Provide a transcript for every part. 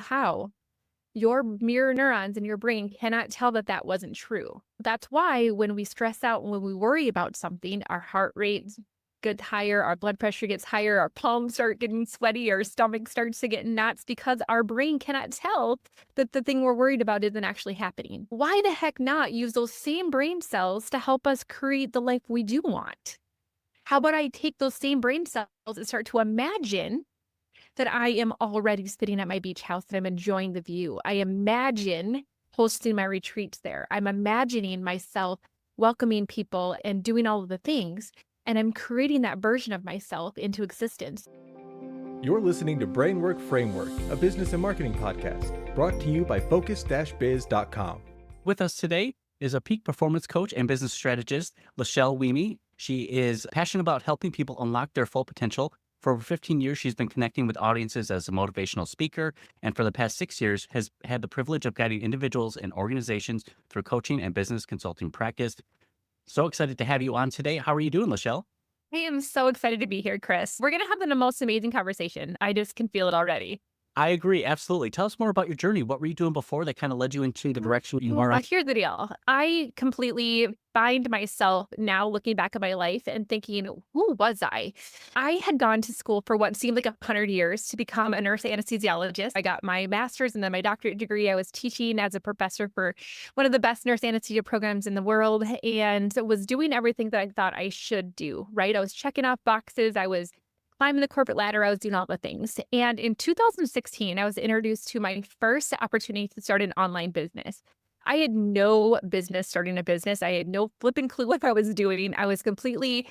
how. Your mirror neurons in your brain cannot tell that that wasn't true. That's why when we stress out, when we worry about something, our heart rate gets higher, our blood pressure gets higher, our palms start getting sweaty, our stomach starts to get knots because our brain cannot tell that the thing we're worried about isn't actually happening. Why the heck not use those same brain cells to help us create the life we do want? How about I take those same brain cells and start to imagine that I am already sitting at my beach house and I'm enjoying the view. I imagine hosting my retreats there. I'm imagining myself welcoming people and doing all of the things. And I'm creating that version of myself into existence. You're listening to Brainwork Framework, a business and marketing podcast brought to you by focus-biz.com. With us today is a peak performance coach and business strategist, LaChelle Wieme. She is passionate about helping people unlock their full potential. For over 15 years, she's been connecting with audiences as a motivational speaker, and for the past 6 years has had the privilege of guiding individuals and organizations through coaching and business consulting practice. So excited to have you on today. How are you doing, LaChelle? I am so excited to be here, Chris. We're going to have the most amazing conversation. I just can feel it already. I agree. Absolutely. Tell us more about your journey. What were you doing before that kind of led you into the direction you are on? Here's the deal. I completely find myself now looking back at my life and thinking, who was I? I had gone to school for what seemed like 100 years to become a nurse anesthesiologist. I got my master's and then my doctorate degree. I was teaching as a professor for one of the best nurse anesthesia programs in the world and was doing everything that I thought I should do, right? I was checking off boxes. I was climbing the corporate ladder. I was doing all the things. And in 2016, I was introduced to my first opportunity to start an online business. I had no business starting a business. I had no flipping clue what I was doing. I was completely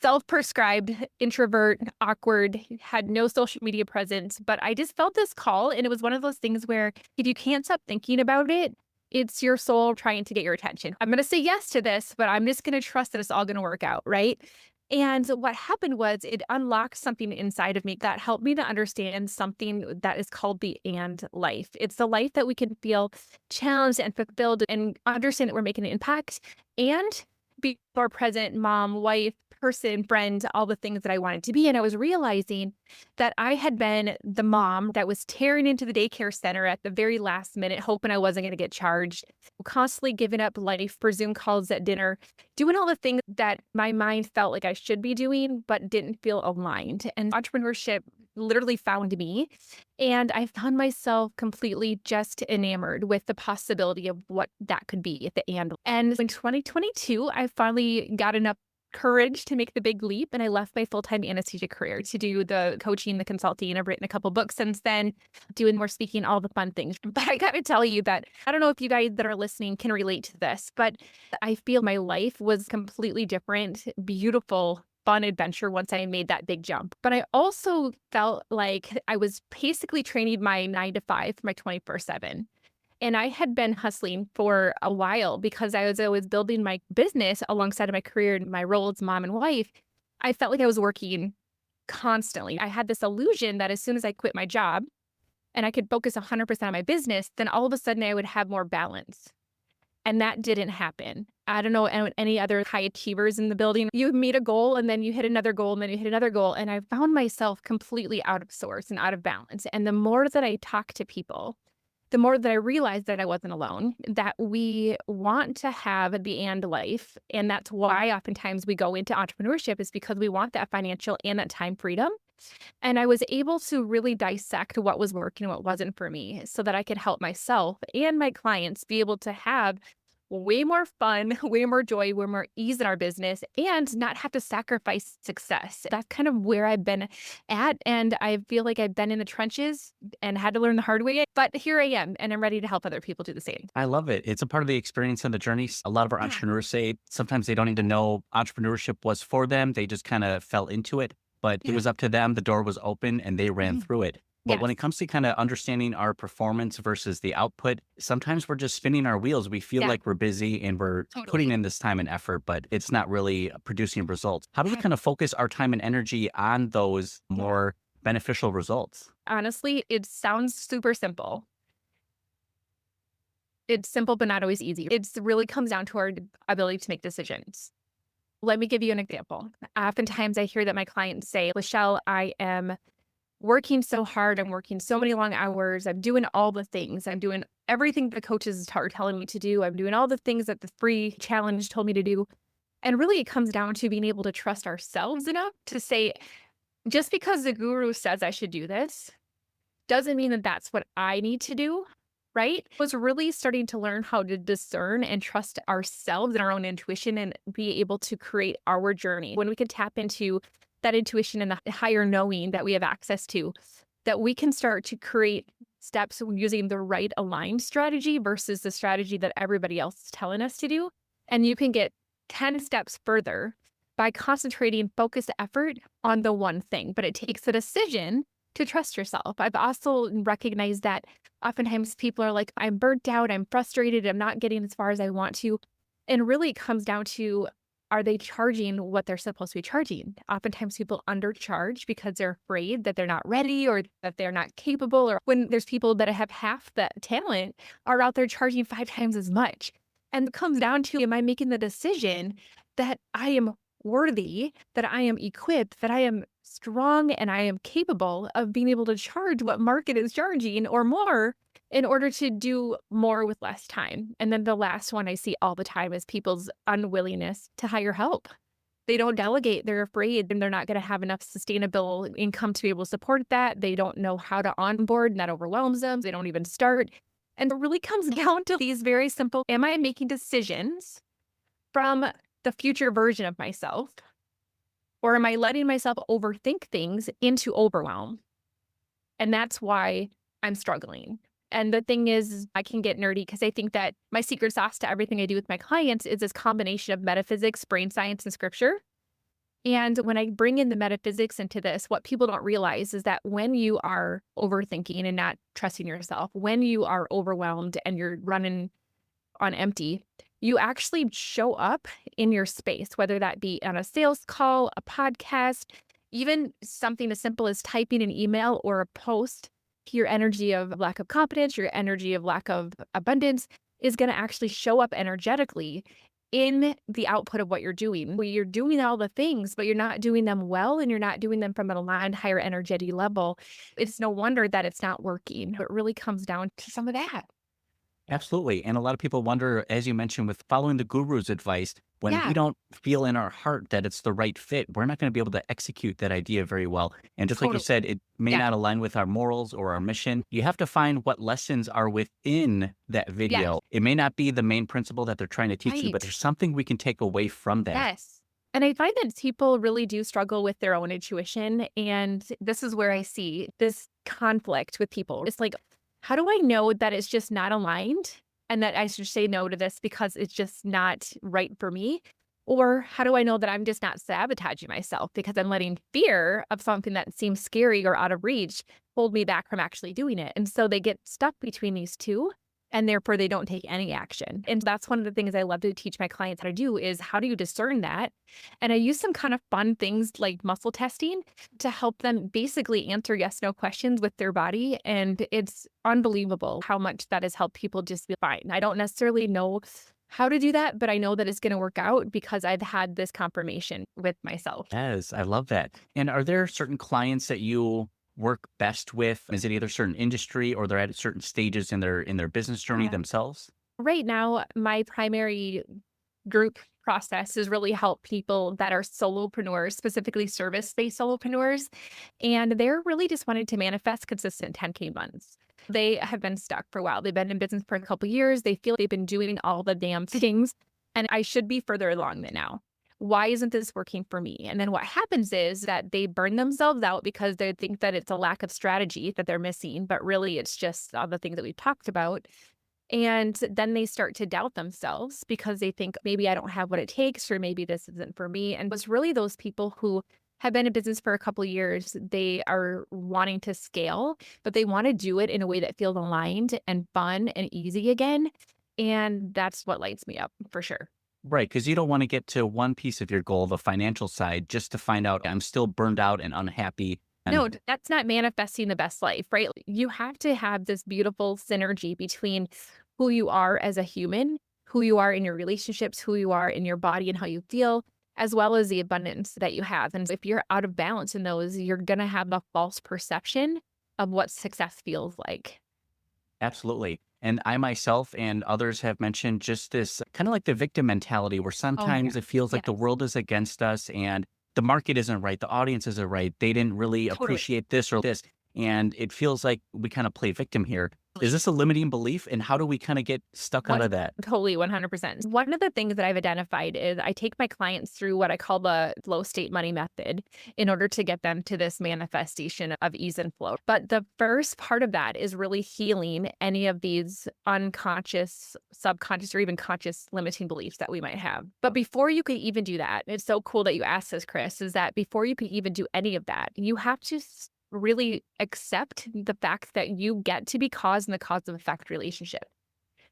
self-prescribed, introvert, awkward, had no social media presence, but I just felt this call. And it was one of those things where if you can't stop thinking about it, it's your soul trying to get your attention. I'm going to say yes to this, but I'm just going to trust that it's all going to work out, right? And what happened was it unlocked something inside of me that helped me to understand something that is called the and life. It's the life that we can feel challenged and fulfilled and understand that we're making an impact and be our present mom, wife, person, friend, all the things that I wanted to be. And I was realizing that I had been the mom that was tearing into the daycare center at the very last minute, hoping I wasn't going to get charged, constantly giving up life for Zoom calls at dinner, doing all the things that my mind felt like I should be doing, but didn't feel aligned. And entrepreneurship literally found me. And I found myself completely just enamored with the possibility of what that could be at the end. And in 2022, I finally got enough courage to make the big leap. And I left my full-time anesthesia career to do the coaching, the consulting. I've written a couple books since then, doing more speaking, all the fun things. But I got to tell you that I don't know if you guys that are listening can relate to this, but I feel my life was completely different, beautiful, fun adventure once I made that big jump. But I also felt like I was basically training my 9 to 5 for my 24/7. And I had been hustling for a while because I was always building my business alongside of my career and my role as mom and wife. I felt like I was working constantly. I had this illusion that as soon as I quit my job and I could focus 100% on my business, then all of a sudden I would have more balance. And that didn't happen. I don't know any other high achievers in the building. You meet a goal and then you hit another goal and then you hit another goal. And I found myself completely out of sorts and out of balance. And the more that I talk to people, the more that I realized that I wasn't alone, that we want to have the and life. And that's why oftentimes we go into entrepreneurship is because we want that financial and that time freedom. And I was able to really dissect what was working and what wasn't for me so that I could help myself and my clients be able to have way more fun, way more joy, way more ease in our business and not have to sacrifice success. That's kind of where I've been at. And I feel like I've been in the trenches and had to learn the hard way, but here I am and I'm ready to help other people do the same. I love it. It's a part of the experience and the journey. A lot of our entrepreneurs say sometimes they don't even know entrepreneurship was for them. They just kind of fell into it, but it was up to them. The door was open and they ran through it. But when it comes to kind of understanding our performance versus the output, sometimes we're just spinning our wheels. We feel like we're busy and we're putting in this time and effort, but it's not really producing results. How do we kind of focus our time and energy on those more beneficial results? Honestly, it sounds super simple. It's simple, but not always easy. It really comes down to our ability to make decisions. Let me give you an example. Oftentimes I hear that my clients say, LaChelle, I am working so hard. I'm working so many long hours. I'm doing all the things. I'm doing everything the coaches are telling me to do. I'm doing all the things that the free challenge told me to do. And really, it comes down to being able to trust ourselves enough to say, just because the guru says I should do this doesn't mean that that's what I need to do, right? I was really starting to learn how to discern and trust ourselves and our own intuition and be able to create our journey. When we can tap into that intuition and the higher knowing that we have access to, that we can start to create steps using the right aligned strategy versus the strategy that everybody else is telling us to do. And you can get 10 steps further by concentrating focused effort on the one thing. But it takes a decision to trust yourself. I've also recognized that oftentimes people are like, I'm burnt out, I'm frustrated, I'm not getting as far as I want to. And really it comes down to, are they charging what they're supposed to be charging? Oftentimes people undercharge because they're afraid that they're not ready or that they're not capable. Or when there's people that have half that talent are out there charging 5 times as much. And it comes down to, am I making the decision that I am worthy, that I am equipped, that I am strong, and I am capable of being able to charge what market is charging or more in order to do more with less time? And then the last one I see all the time is people's unwillingness to hire help. They don't delegate. They're afraid and they're not going to have enough sustainable income to be able to support that. They don't know how to onboard, and that overwhelms them. They don't even start. And it really comes down to these very simple, am I making decisions from the future version of myself? Or am I letting myself overthink things into overwhelm? And that's why I'm struggling. And the thing is, I can get nerdy because I think that my secret sauce to everything I do with my clients is this combination of metaphysics, brain science, and scripture. And when I bring in the metaphysics into this, what people don't realize is that when you are overthinking and not trusting yourself, when you are overwhelmed and you're running on empty, you actually show up in your space, whether that be on a sales call, a podcast, even something as simple as typing an email or a post. Your energy of lack of confidence, your energy of lack of abundance is going to actually show up energetically in the output of what you're doing. Where you're doing all the things, but you're not doing them well and you're not doing them from an aligned higher energetic level. It's no wonder that it's not working. It really comes down to some of that. Absolutely. And a lot of people wonder, as you mentioned, with following the guru's advice, when we Yeah. don't feel in our heart that it's the right fit, we're not going to be able to execute that idea very well. And just like you Totally. said, it may Yeah. not align with our morals or our mission. You have to find what lessons are within that video. Yes. It may not be the main principle that they're trying to teach you, but Right. there's something we can take away from that. Yes. And I find that people really do struggle with their own intuition. And this is where I see this conflict with people. It's like, how do I know that it's just not aligned and that I should say no to this because it's just not right for me? Or how do I know that I'm just not sabotaging myself because I'm letting fear of something that seems scary or out of reach hold me back from actually doing it? And so they get stuck between these two. And therefore, they don't take any action. And that's one of the things I love to teach my clients how to do is how do you discern that? And I use some kind of fun things like muscle testing to help them basically answer yes, no questions with their body. And it's unbelievable how much that has helped people just be fine. I don't necessarily know how to do that, but I know that it's going to work out because I've had this confirmation with myself. Yes, I love that. And are there certain clients that you work best with? Is it either certain industry or they're at certain stages in their business journey Yeah. themselves? Right now, my primary group process is really help people that are solopreneurs, specifically service-based solopreneurs. And they're really just wanting to manifest consistent 10K months. They have been stuck for a while. They've been in business for a couple of years. They feel they've been doing all the damn things and I should be further along than now. Why isn't this working for me? And then what happens is that they burn themselves out because they think that it's a lack of strategy that they're missing, but really it's just all the things that we've talked about. And then they start to doubt themselves because they think maybe I don't have what it takes, or maybe this isn't for me. And it's really those people who have been in business for a couple of years, they are wanting to scale, but they want to do it in a way that feels aligned and fun and easy again. And that's what lights me up for sure. Right, because you don't want to get to one piece of your goal, the financial side, just to find out I'm still burned out and unhappy. No, And that's not manifesting the best life, right? You have to have this beautiful synergy between who you are as a human, who you are in your relationships, who you are in your body and how you feel, as well as the abundance that you have. And if you're out of balance in those, you're going to have a false perception of what success feels like. Absolutely. And I myself and others have mentioned just this kind of like the victim mentality where Oh, yeah. sometimes it feels like the Yes, world is against us and the market isn't right, the audience isn't right, they didn't really totally. appreciate this or this. And it feels like we kind of play victim here. Is this a limiting belief? And how do we kind of get stuck out One of that? totally 100%. One of the things that I've identified is I take my clients through what I call the flow state money method in order to get them to this manifestation of ease and flow. But the first part of that is really healing any of these unconscious, subconscious, or even conscious limiting beliefs that we might have. But before you can even do that, it's so cool that you asked this, Chris, is that before you can even do any of that, you have to really accept the fact that you get to be cause in the cause and effect relationship,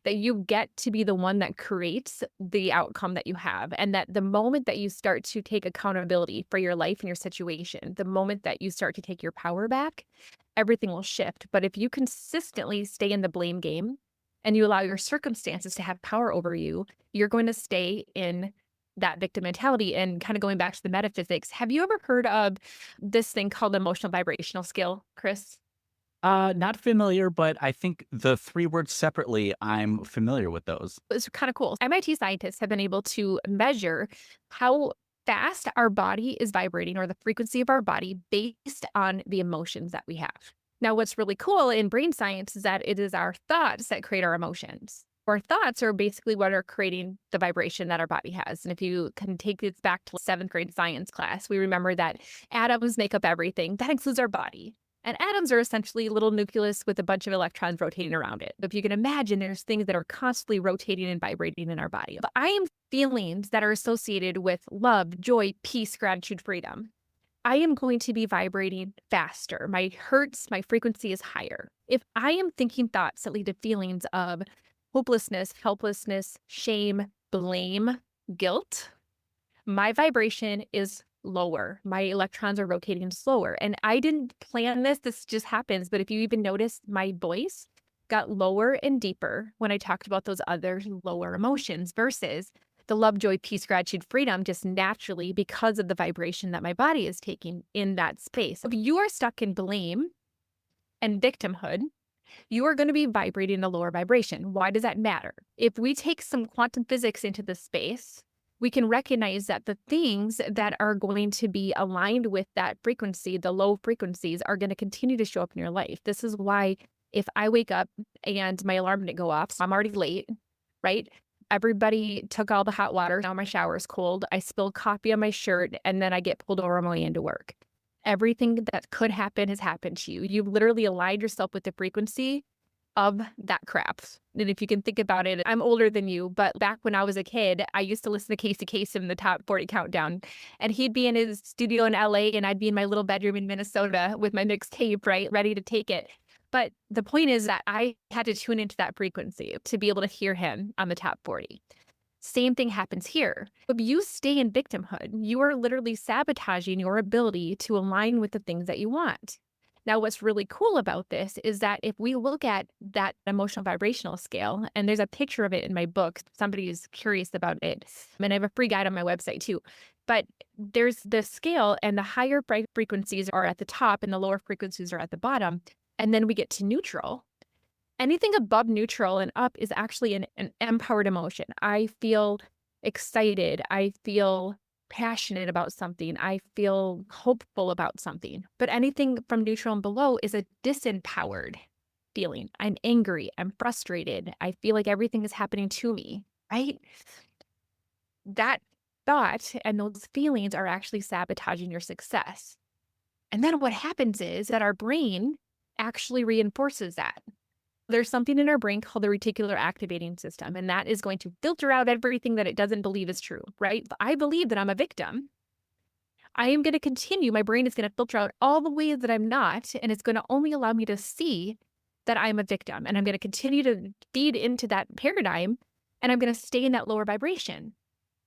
that you get to be the one that creates the outcome that you have. And that the moment that you start to take accountability for your life and your situation, the moment that you start to take your power back, everything will shift. But if you consistently stay in the blame game and you allow your circumstances to have power over you, you're going to stay in that victim mentality. And kind of going back to the metaphysics, have you ever heard of this thing called emotional vibrational scale, Chris? Not familiar, but I think the three words separately, I'm familiar with those. It's kind of cool. MIT scientists have been able to measure how fast our body is vibrating or the frequency of our body based on the emotions that we have. Now, what's really cool in brain science is that it is our thoughts that create our emotions. Our thoughts are basically what are creating the vibration that our body has. And if you can take this back to 7th grade science class, we remember that atoms make up everything. That includes our body. And atoms are essentially a little nucleus with a bunch of electrons rotating around it. If you can imagine, there's things that are constantly rotating and vibrating in our body. But I am feelings that are associated with love, joy, peace, gratitude, freedom. I am going to be vibrating faster. My hertz, my frequency is higher. If I am thinking thoughts that lead to feelings of hopelessness, helplessness, shame, blame, guilt, my vibration is lower. My electrons are rotating slower. And I didn't plan this. This just happens. But if you even notice, my voice got lower and deeper when I talked about those other lower emotions versus the love, joy, peace, gratitude, freedom, just naturally because of the vibration that my body is taking in that space. If you are stuck in blame and victimhood, you are going to be vibrating a lower vibration. Why does that matter? If we take some quantum physics into the space, we can recognize that the things that are going to be aligned with that frequency, the low frequencies, are going to continue to show up in your life. This is why if I wake up and my alarm didn't go off, so I'm already late, right? Everybody took all the hot water. Now my shower is cold. I spill coffee on my shirt and then I get pulled over on my way into work. Everything that could happen has happened to you. You've literally aligned yourself with the frequency of that crap. And if you can think about it, I'm older than you, but back when I was a kid, I used to listen to Casey Kasem in the Top 40 Countdown. And he'd be in his studio in LA and I'd be in my little bedroom in Minnesota with my mixtape, right, ready to take it. But the point is that I had to tune into that frequency to be able to hear him on the Top 40. Same thing happens here. If you stay in victimhood, you are literally sabotaging your ability to align with the things that you want. Now, what's really cool about this is that if we look at that emotional vibrational scale, and there's a picture of it in my book, somebody is curious about it, and I have a free guide on my website too. But there's the scale, and the higher frequencies are at the top, and the lower frequencies are at the bottom. And then we get to neutral. Anything above neutral and up is actually an empowered emotion. I feel excited. I feel passionate about something. I feel hopeful about something. But anything from neutral and below is a disempowered feeling. I'm angry. I'm frustrated. I feel like everything is happening to me, right? That thought and those feelings are actually sabotaging your success. And then what happens is that our brain actually reinforces that. There's something in our brain called the reticular activating system, and that is going to filter out everything that it doesn't believe is true, right? If I believe that I'm a victim, I am going to continue. My brain is going to filter out all the ways that I'm not, and it's going to only allow me to see that I'm a victim. And I'm going to continue to feed into that paradigm, and I'm going to stay in that lower vibration.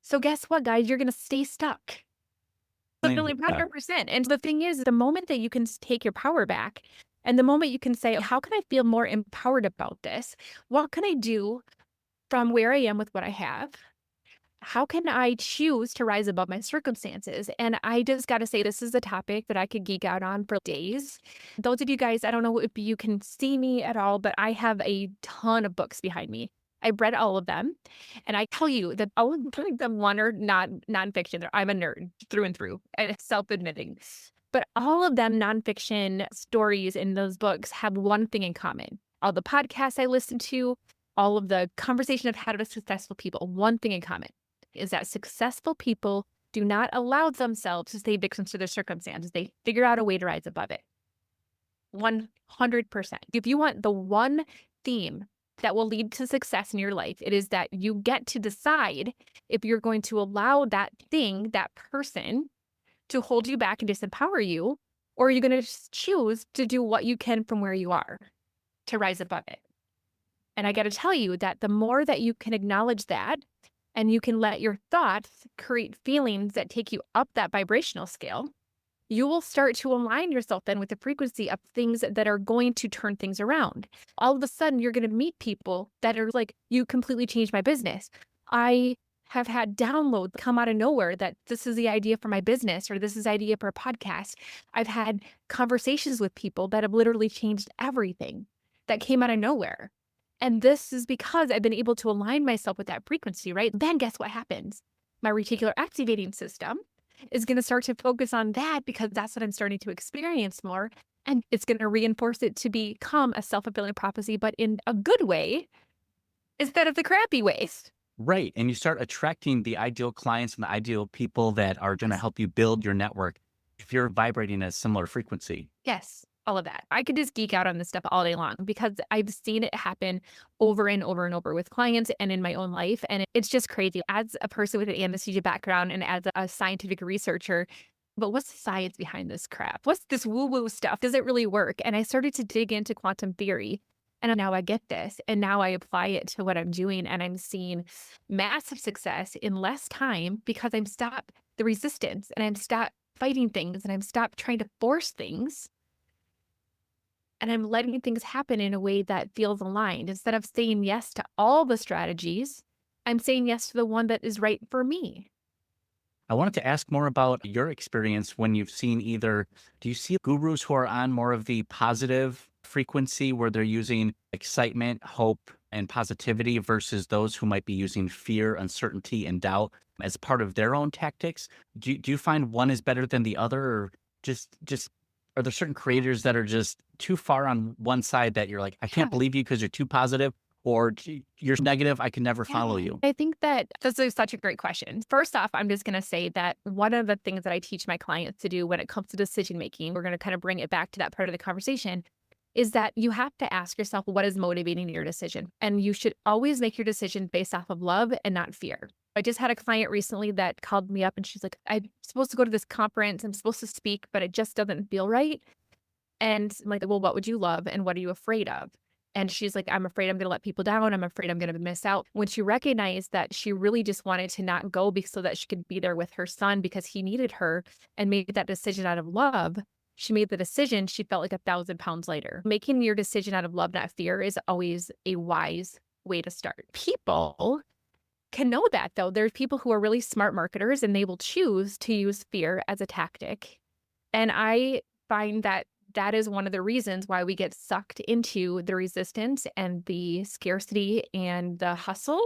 So guess what, guys? You're going to stay stuck. Literally 100%. And the thing is, the moment that you can take your power back, and the moment you can say, how can I feel more empowered about this? What can I do from where I am with what I have how can I choose to rise above my circumstances? And I just got to say, this is a topic that I could geek out on for days. Those of you guys, I don't know if you can see me at all, but I have a ton of books behind me. I've read all of them. And I tell you that all of them, one are not nonfiction. I'm a nerd through and through, and self-admitting. But all of them nonfiction stories in those books have one thing in common. All the podcasts I listen to, all of the conversation I've had with successful people, one thing in common is that successful people do not allow themselves to stay victims to their circumstances. They figure out a way to rise above it. 100%. If you want the one theme that will lead to success in your life, it is that you get to decide if you're going to allow that thing, that person, to hold you back and disempower you, or are you going to choose to do what you can from where you are to rise above it? And I got to tell you that the more that you can acknowledge that, and you can let your thoughts create feelings that take you up that vibrational scale, you will start to align yourself then with the frequency of things that are going to turn things around. All of a sudden, you're going to meet people that are like, you completely changed my business. I have had downloads come out of nowhere that this is the idea for my business, or this is the idea for a podcast. I've had conversations with people that have literally changed everything that came out of nowhere. And this is because I've been able to align myself with that frequency, right? Then guess what happens? My reticular activating system is going to start to focus on that because that's what I'm starting to experience more. And it's going to reinforce it to become a self-fulfilling prophecy, but in a good way instead of the crappy ways. Right. And you start attracting the ideal clients and the ideal people that are going to help you build your network if you're vibrating a similar frequency. Yes. All of that. I could just geek out on this stuff all day long because I've seen it happen over and over and over with clients and in my own life. And it's just crazy. As a person with an anesthesia background and as a scientific researcher, but what's the science behind this crap? What's this woo-woo stuff? Does it really work? And I started to dig into quantum theory. And now I get this. And now I apply it to what I'm doing. And I'm seeing massive success in less time because I'm stopped the resistance and I'm stopped fighting things and I'm stopped trying to force things. And I'm letting things happen in a way that feels aligned. Instead of saying yes to all the strategies, I'm saying yes to the one that is right for me. I wanted to ask more about your experience when you've seen either, do you see gurus who are on more of the positive frequency where they're using excitement, hope, and positivity versus those who might be using fear, uncertainty, and doubt as part of their own tactics? Do you find one is better than the other, or just are there certain creators that are just too far on one side that you're like, I can't believe you because you're too positive, or you're negative, I can never follow you? I think that this is such a great question. First off, I'm just going to say that one of the things that I teach my clients to do when it comes to decision making, we're going to kind of bring it back to that part of the conversation, is that you have to ask yourself what is motivating your decision. And you should always make your decision based off of love and not fear. I just had a client recently that called me up and she's like, I'm supposed to go to this conference. I'm supposed to speak, but it just doesn't feel right. And I'm like, well, what would you love? And what are you afraid of? And she's like, I'm afraid I'm going to let people down. I'm afraid I'm going to miss out. When she recognized that she really just wanted to not go so that she could be there with her son because he needed her and made that decision out of love, she made the decision. She felt like 1,000 pounds lighter. Making your decision out of love, not fear, is always a wise way to start. People can know that, though. There's people who are really smart marketers and they will choose to use fear as a tactic. And I find that that is one of the reasons why we get sucked into the resistance and the scarcity and the hustle,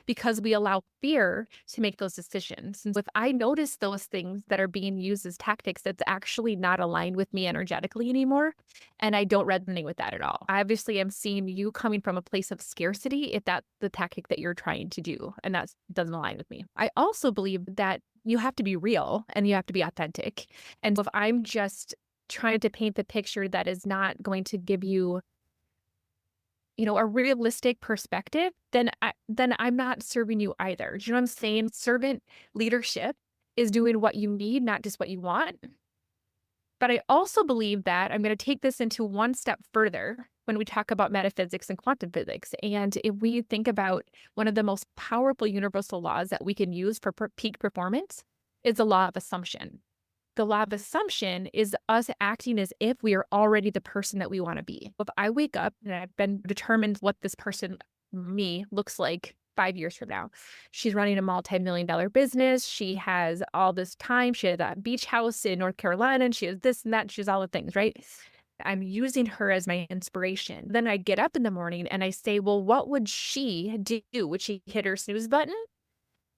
because we allow fear to make those decisions. And so if I notice those things that are being used as tactics that's actually not aligned with me energetically anymore, and I don't resonate with that at all. I obviously am seeing you coming from a place of scarcity if that's the tactic that you're trying to do, and that doesn't align with me. I also believe that you have to be real and you have to be authentic. And so if I'm just trying to paint the picture that is not going to give you, a realistic perspective, then I'm not serving you either. Do you know what I'm saying? Servant leadership is doing what you need, not just what you want. But I also believe that I'm going to take this into one step further when we talk about metaphysics and quantum physics. And if we think about one of the most powerful universal laws that we can use for peak performance is the law of assumption. The law of assumption is us acting as if we are already the person that we want to be. If I wake up and I've been determined what this person, me, looks like 5 years from now. She's running a multi-million-dollar business. She has all this time. She has a beach house in North Carolina, and she has this and that. She has all the things, right? I'm using her as my inspiration. Then I get up in the morning and I say, well, what would she do? Would she hit her snooze button?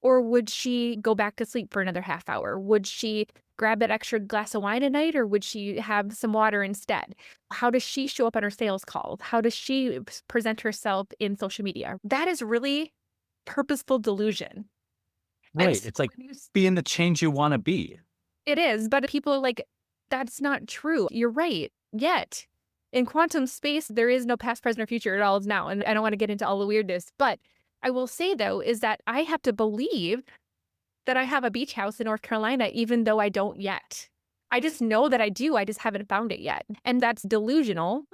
Or would she go back to sleep for another half hour? Would she grab that extra glass of wine at night, or would she have some water instead? How does she show up on her sales calls? How does she present herself in social media? That is really purposeful delusion. Right. It's like being the change you want to be. It is, but people are like, that's not true. You're right. Yet, in quantum space, there is no past, present, or future. It all is now. And I don't want to get into all the weirdness, but I will say, though, is that I have to believe that I have a beach house in North Carolina, even though I don't yet. I just know that I do. I just haven't found it yet. And that's delusional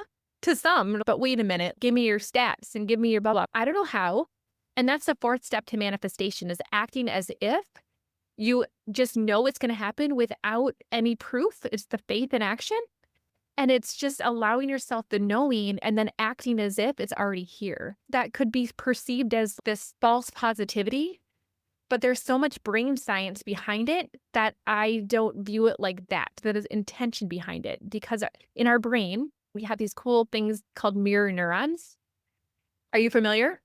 to some. But wait a minute, give me your stats and give me your blah, blah. I don't know how. And that's the fourth step to manifestation, is acting as if you just know it's going to happen without any proof. It's the faith in action. And it's just allowing yourself the knowing and then acting as if it's already here. That could be perceived as this false positivity, but there's so much brain science behind it that I don't view it like that. That is intention behind it. Because in our brain, we have these cool things called mirror neurons. Are you familiar?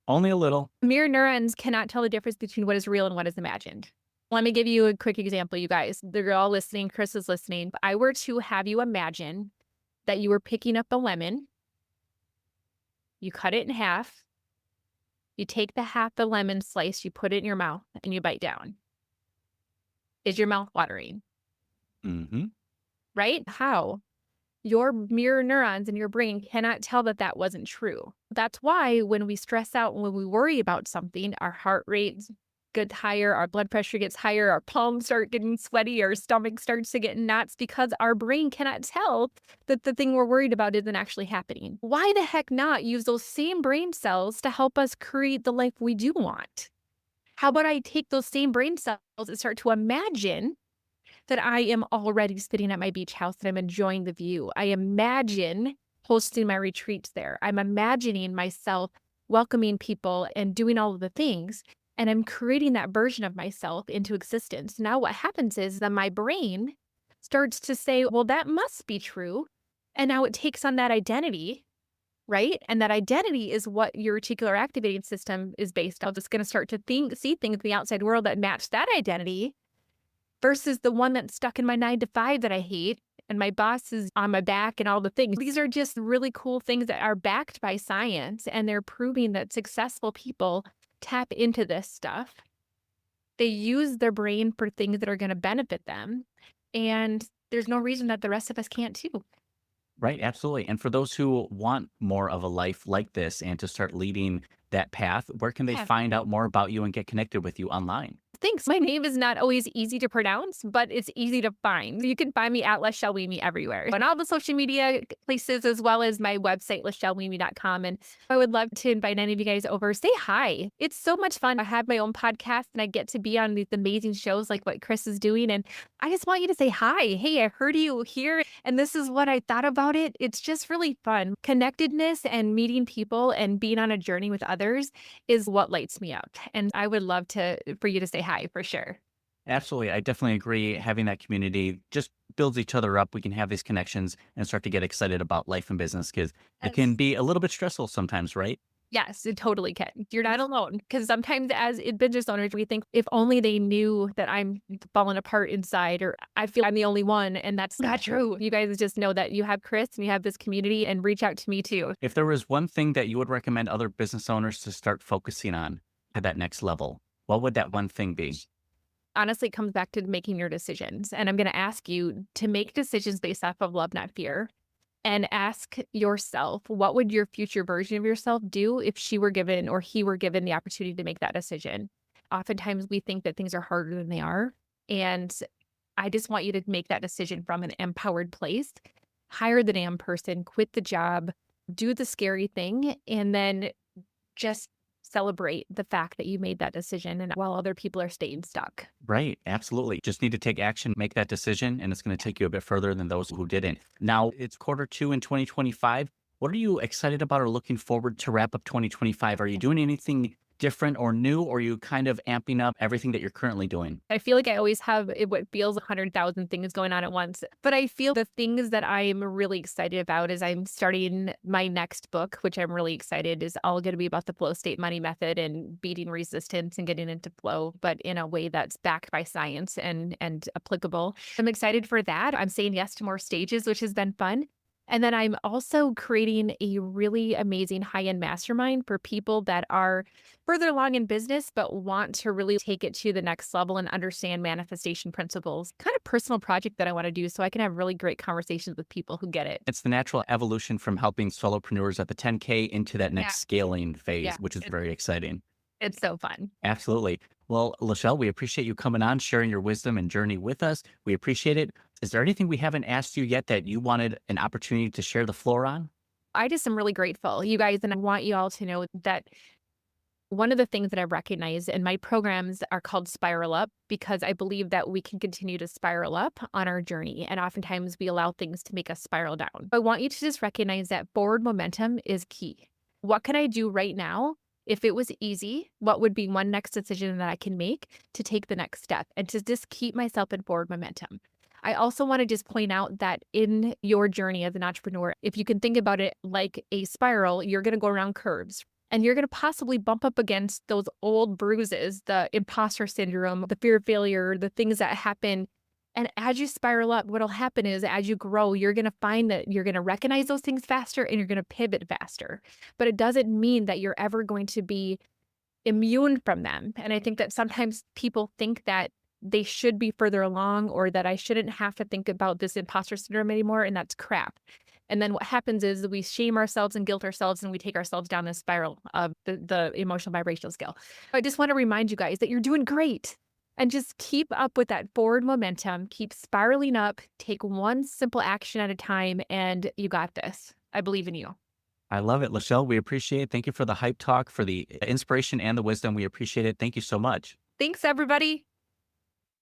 Only a little. Mirror neurons cannot tell the difference between what is real and what is imagined. Let me give you a quick example, you guys. They're all listening. Chris is listening. If I were to have you imagine that you were picking up a lemon, you cut it in half, you take the half the lemon slice, you put it in your mouth, and you bite down. Is your mouth watering? Mm-hmm. Right? How? Your mirror neurons in your brain cannot tell that that wasn't true. That's why when we stress out, when we worry about something, our heart rate gets higher, our blood pressure gets higher, our palms start getting sweaty, our stomach starts to get knots, because our brain cannot tell that the thing we're worried about isn't actually happening. Why the heck not use those same brain cells to help us create the life we do want? How about I take those same brain cells and start to imagine that I am already sitting at my beach house and I'm enjoying the view. I imagine hosting my retreats there. I'm imagining myself welcoming people and doing all of the things. And I'm creating that version of myself into existence. Now what happens is that my brain starts to say, well, that must be true. And now it takes on that identity, right? And that identity is what your reticular activating system is based on. It's going to start to see things in the outside world that match that identity versus the one that's stuck in my 9-to-5 that I hate. And my boss is on my back and all the things. These are just really cool things that are backed by science. And they're proving that successful people tap into this stuff. They use their brain for things that are going to benefit them. And there's no reason that the rest of us can't too. Right. Absolutely. And for those who want more of a life like this and to start leading that path, where can they find out more about you and get connected with you online? Thanks. My name is not always easy to pronounce, but it's easy to find. You can find me at LaChelle Wieme everywhere on all the social media places, as well as my website, LaChelleWieme.com. And I would love to invite any of you guys over. Say hi. It's so much fun. I have my own podcast and I get to be on these amazing shows like what Chris is doing. And I just want you to say hi. Hey, I heard you here and this is what I thought about it. It's just really fun. Connectedness and meeting people and being on a journey with others is what lights me up. And I would love for you to say hi for sure. Absolutely. I definitely agree. Having that community just builds each other up. We can have these connections and start to get excited about life and business because it can be a little bit stressful sometimes, right? Yes, it totally can. You're not alone. Because sometimes as business owners, we think if only they knew that I'm falling apart inside, or I feel I'm the only one. And that's not true. You guys just know that you have Chris and you have this community, and reach out to me too. If there was one thing that you would recommend other business owners to start focusing on at that next level, what would that one thing be? Honestly, it comes back to making your decisions. And I'm going to ask you to make decisions based off of love, not fear. And ask yourself, what would your future version of yourself do if she were given or he were given the opportunity to make that decision? Oftentimes we think that things are harder than they are. And I just want you to make that decision from an empowered place. Hire the damn person, quit the job, do the scary thing, and then just celebrate the fact that you made that decision and while other people are staying stuck. Right. Absolutely. Just need to take action, make that decision, and it's going to take you a bit further than those who didn't. Now, it's Q2 in 2025. What are you excited about or looking forward to wrap up 2025? Are you doing anything different or new, or are you kind of amping up everything that you're currently doing? I feel like I always have what feels 100,000 things going on at once. But I feel the things that I'm really excited about is I'm starting my next book, which I'm really excited is all going to be about the flow state money method and beating resistance and getting into flow, but in a way that's backed by science and applicable. I'm excited for that. I'm saying yes to more stages, which has been fun. And then I'm also creating a really amazing high-end mastermind for people that are further along in business, but want to really take it to the next level and understand manifestation principles. Kind of personal project that I want to do so I can have really great conversations with people who get it. It's the natural evolution from helping solopreneurs at the 10K into that Yeah. next scaling phase, Yeah. which is very exciting. It's so fun. Absolutely. Well, LaChelle, we appreciate you coming on, sharing your wisdom and journey with us. We appreciate it. Is there anything we haven't asked you yet that you wanted an opportunity to share the floor on? I just am really grateful, you guys, and I want you all to know that one of the things that I've recognized, and my programs are called Spiral Up because I believe that we can continue to spiral up on our journey. And oftentimes we allow things to make us spiral down. I want you to just recognize that forward momentum is key. What can I do right now? If it was easy, what would be one next decision that I can make to take the next step and to just keep myself in forward momentum? I also want to just point out that in your journey as an entrepreneur, if you can think about it like a spiral, you're going to go around curves and you're going to possibly bump up against those old bruises, the imposter syndrome, the fear of failure, the things that happen. And as you spiral up, what'll happen is as you grow, you're going to find that you're going to recognize those things faster and you're going to pivot faster. But it doesn't mean that you're ever going to be immune from them. And I think that sometimes people think that they should be further along or that I shouldn't have to think about this imposter syndrome anymore. And that's crap. And then what happens is we shame ourselves and guilt ourselves and we take ourselves down this spiral of the emotional vibrational scale. I just want to remind you guys that you're doing great. And just keep up with that forward momentum, keep spiraling up, take one simple action at a time, and you got this. I believe in you. I love it, LaChelle. We appreciate it. Thank you for the hype talk, for the inspiration and the wisdom. We appreciate it. Thank you so much. Thanks, everybody.